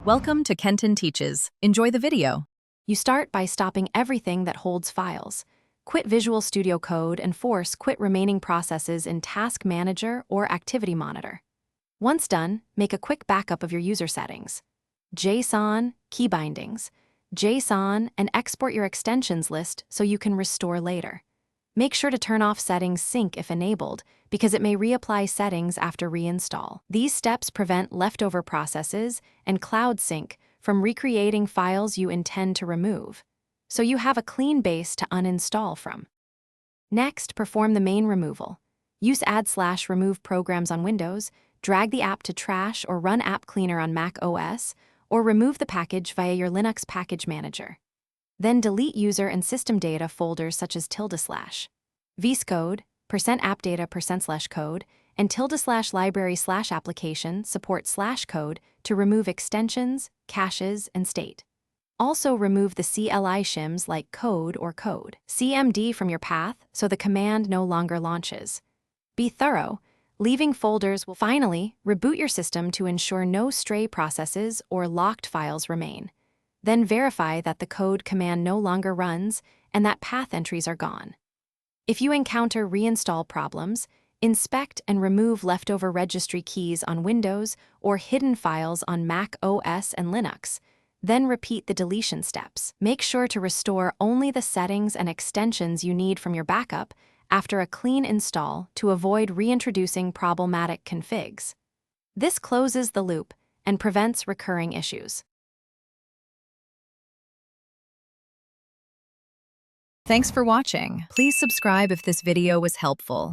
Welcome to Kenton Teaches. Enjoy the video. You start by stopping everything that holds files. Quit Visual Studio Code and force quit remaining processes in Task Manager or Activity Monitor. Once done, make a quick backup of your user settings. JSON, key bindings, JSON, and export your extensions list so you can restore later. Make sure to turn off Settings Sync if enabled, because it may reapply settings after reinstall. These steps prevent leftover processes and Cloud Sync from recreating files you intend to remove, so you have a clean base to uninstall from. Next, perform the main removal. Use add/remove programs on Windows, drag the app to trash or run App Cleaner on Mac OS, or remove the package via your Linux package manager. Then delete user and system data folders such as ~, vscode, %appdata%/code, and ~library/application support /code to remove extensions, caches, and state. Also remove the CLI shims like code or code CMD from your path so the command no longer launches. Be thorough. Leaving folders will finally reboot your system to ensure no stray processes or locked files remain. Then verify that the code command no longer runs and that path entries are gone. If you encounter reinstall problems, inspect and remove leftover registry keys on Windows or hidden files on Mac OS and Linux. Then repeat the deletion steps. Make sure to restore only the settings and extensions you need from your backup after a clean install to avoid reintroducing problematic configs. This closes the loop and prevents recurring issues. Thanks for watching. Please subscribe if this video was helpful.